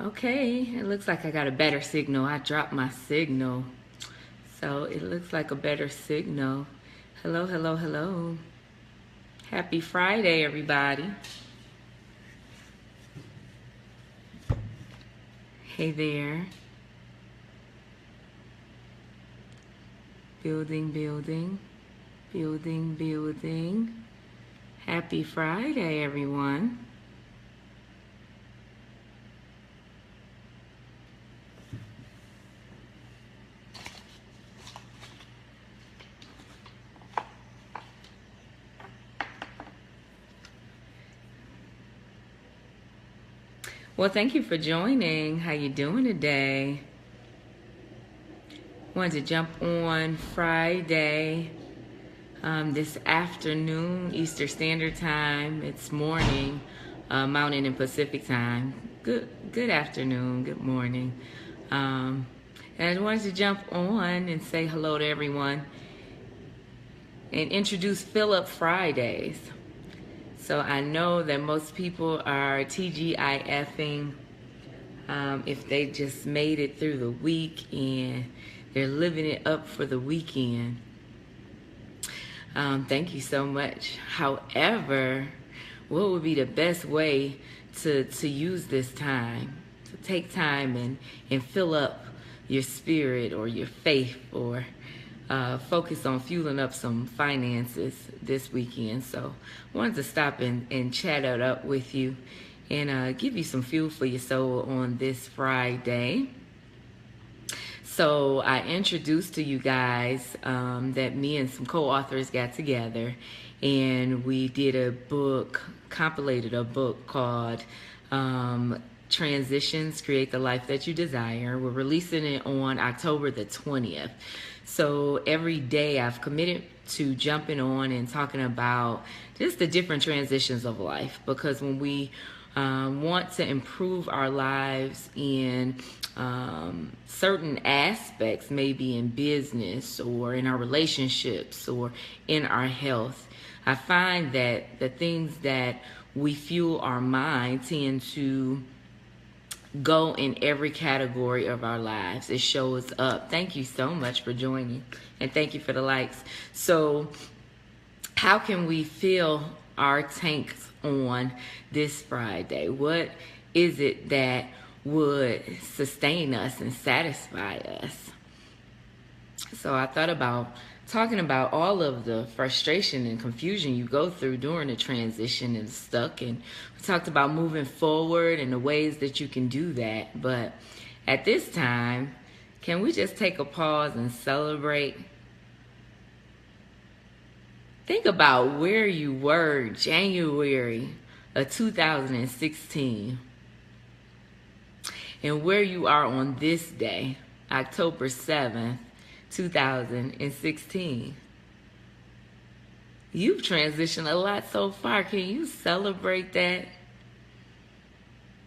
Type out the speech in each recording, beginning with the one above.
Okay, it looks like I got a better signal. I dropped my signal. So it looks like a better signal. Hello, hello, hello. Happy Friday, everybody. Hey there. Building, building, building, building. Happy Friday, everyone. Well, thank you for joining. How you doing today? Wanted to jump on Friday, this afternoon, Eastern Standard Time. It's morning, Mountain and Pacific Time. Good afternoon, good morning. And I wanted to jump on and say hello to everyone and introduce Fill Up Fridays. So I know that most people are TGIFing if they just made it through the week and they're living it up for the weekend. Thank you so much. However, what would be the best way to use this time? To take time and fill up your spirit or your faith, or focus on fueling up some finances this weekend. So I wanted to stop and chat it up with you and give you some fuel for your soul on this Friday. So I introduced to you guys that me and some co-authors got together and we did a book, compilated a book called Transitions, Create the Life That You Desire. We're releasing it on October the 20th. So every day I've committed to jumping on and talking about just the different transitions of life, because when we want to improve our lives in certain aspects, maybe in business or in our relationships or in our health, I find that the things that we fuel our mind tend to go in every category of our lives. It shows up. Thank you so much for joining, and thank you for the likes. So how can we fill our tanks on this Friday? What is it that would sustain us and satisfy us? So I thought about talking about all of the frustration and confusion you go through during the transition and stuck, and we talked about moving forward and the ways that you can do that. But at this time, can we just take a pause and celebrate? Think about where you were January of 2016 and where you are on this day, October 7th, 2016. You've transitioned a lot so far. Can you celebrate that?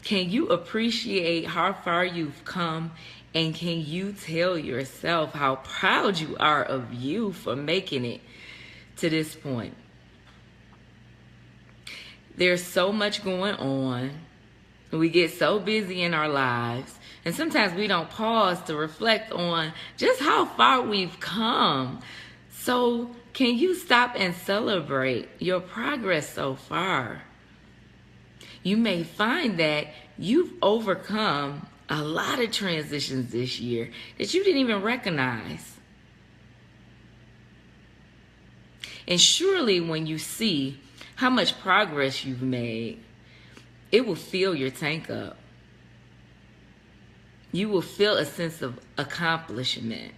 Can you appreciate how far you've come? And can you tell yourself how proud you are of you for making it to this point? There's so much going on. We get so busy in our lives, and sometimes we don't pause to reflect on just how far we've come. So can you stop and celebrate your progress so far? You may find that you've overcome a lot of transitions this year that you didn't even recognize. And surely when you see how much progress you've made, it will fill your tank up. You will feel a sense of accomplishment.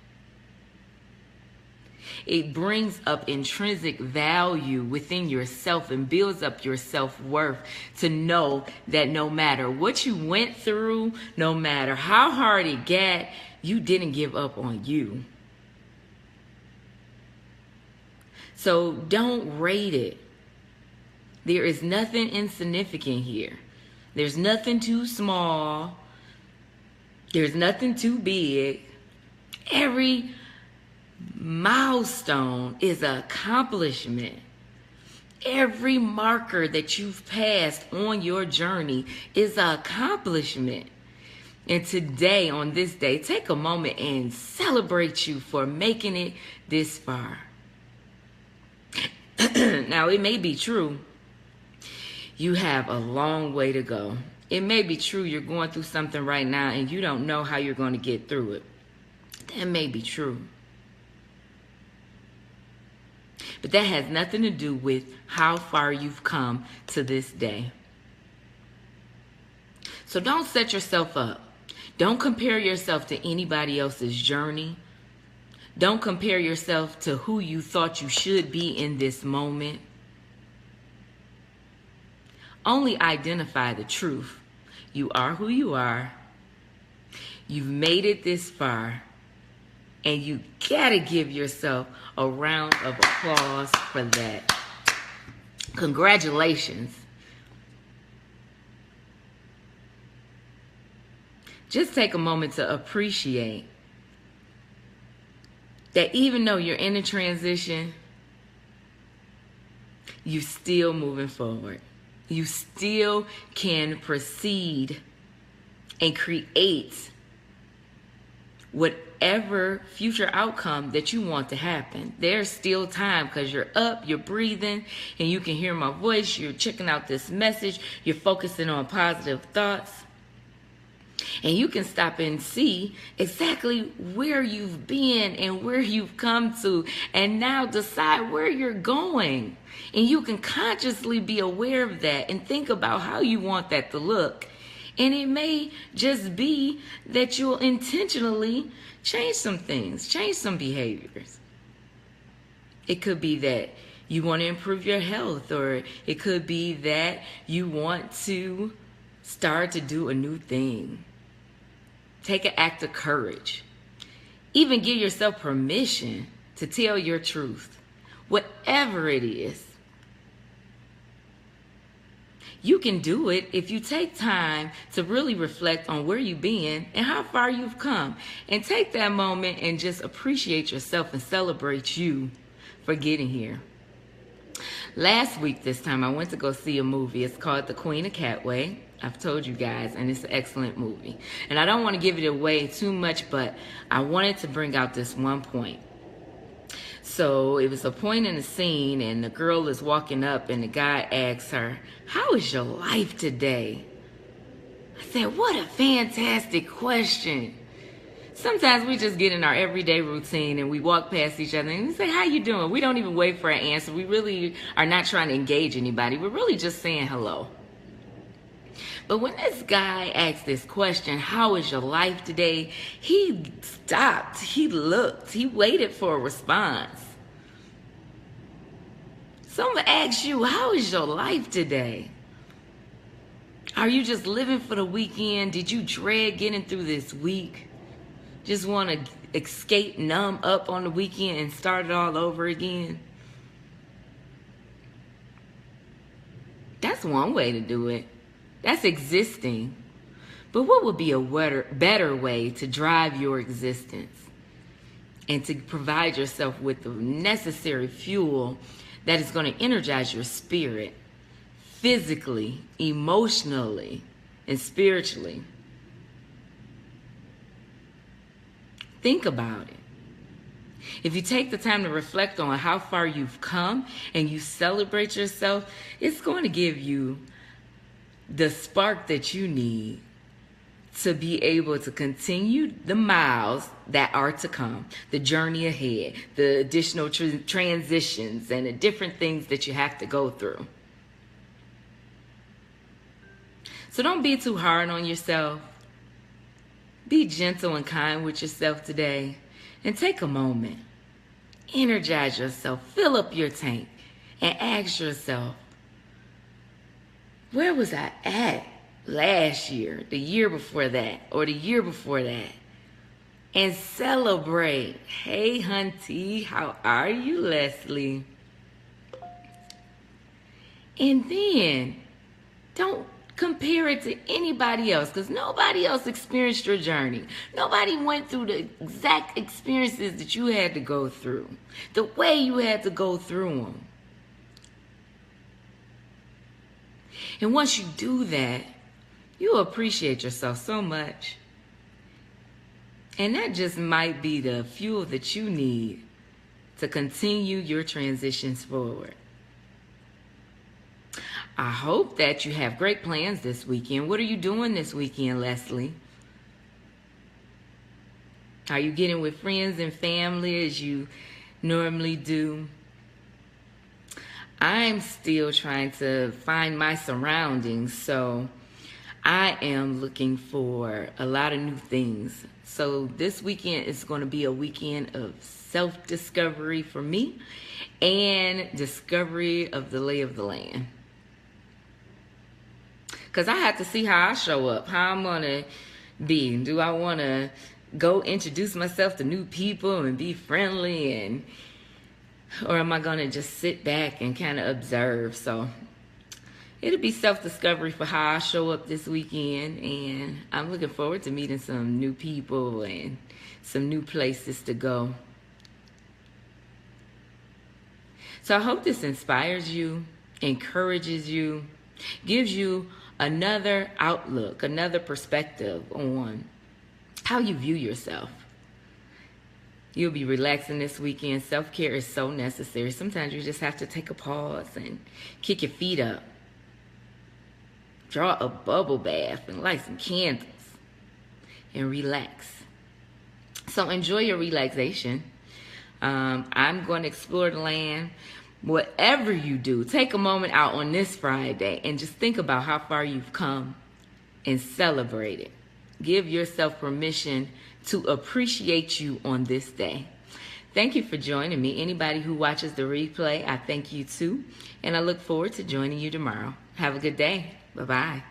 It brings up intrinsic value within yourself and builds up your self-worth to know that no matter what you went through, no matter how hard it got, you didn't give up on you. So don't rate it. There is nothing insignificant here. There's nothing too small. There's nothing too big. Every milestone is an accomplishment. Every marker that you've passed on your journey is an accomplishment. And today, on this day, take a moment and celebrate you for making it this far. Now, it may be true you have a long way to go. It may be true you're going through something right now and you don't know how you're going to get through it. That may be true. But that has nothing to do with how far you've come to this day. So don't set yourself up. Don't compare yourself to anybody else's journey. Don't compare yourself to who you thought you should be in this moment. Only identify the truth. You are who you are. You've made it this far. And you gotta give yourself a round of applause for that. Congratulations. Just take a moment to appreciate that even though you're in a transition, you're still moving forward. You still can proceed and create whatever future outcome that you want to happen. There's still time because you're up, you're breathing, and you can hear my voice. You're checking out this message. You're focusing on positive thoughts. And you can stop and see exactly where you've been and where you've come to, and now decide where you're going. And you can consciously be aware of that and think about how you want that to look. And it may just be that you'll intentionally change some things, change some behaviors. It could be that you want to improve your health, or it could be that you want to start to do a new thing. Take an act of courage. Even give yourself permission to tell your truth, whatever it is. You can do it if you take time to really reflect on where you've been and how far you've come. And take that moment and just appreciate yourself and celebrate you for getting here. Last week this time I went to go see a movie. It's called The Queen of Catway. I've told you guys, and it's an excellent movie. And I don't want to give it away too much, but I wanted to bring out this one point. So it was a point in the scene, and the girl is walking up, and the guy asks her, "How is your life today?" I said, what a fantastic question. Sometimes we just get in our everyday routine and we walk past each other and we say, "How you doing?" We don't even wait for an answer. We really are not trying to engage anybody. We're really just saying hello. But when this guy asked this question, "How is your life today?" he stopped, he looked, he waited for a response. Someone asks you, "How is your life today?" Are you just living for the weekend? Did you dread getting through this week? Just want to escape, numb up on the weekend and start it all over again? That's one way to do it. That's existing. But what would be a better way to drive your existence and to provide yourself with the necessary fuel that is going to energize your spirit physically, emotionally, and spiritually? Think about it. If you take the time to reflect on how far you've come and you celebrate yourself, it's going to give you the spark that you need to be able to continue the miles that are to come, the journey ahead, the additional transitions and the different things that you have to go through. So don't be too hard on yourself. Be gentle and kind with yourself today, and take a moment. Energize yourself, fill up your tank, and ask yourself, where was I at last year, the year before that, or the year before that? And celebrate. Hey, hunty, how are you, Leslie? And then don't compare it to anybody else, because nobody else experienced your journey. Nobody went through the exact experiences that you had to go through, the way you had to go through them. And once you do that, you'll appreciate yourself so much. And that just might be the fuel that you need to continue your transitions forward. I hope that you have great plans this weekend. What are you doing this weekend, Leslie? Are you getting with friends and family as you normally do? I'm still trying to find my surroundings, so I am looking for a lot of new things. So this weekend is going to be a weekend of self-discovery for me and discovery of the lay of the land. Because I have to see how I show up, how I'm going to be. Do I want to go introduce myself to new people and be friendly, or am I going to just sit back and kind of observe? So it'll be self-discovery for how I show up this weekend, and I'm looking forward to meeting some new people and some new places to go. So I hope this inspires you, encourages you, gives you another outlook, another perspective on how you view yourself. You'll be relaxing this weekend. Self-care is so necessary. Sometimes you just have to take a pause and kick your feet up. Draw a bubble bath and light some candles and relax. So enjoy your relaxation. I'm going to explore the land. Whatever you do, take a moment out on this Friday and just think about how far you've come and celebrate it. Give yourself permission to appreciate you on this day. Thank you for joining me. Anybody who watches the replay, I thank you too. And I look forward to joining you tomorrow. Have a good day. Bye-bye.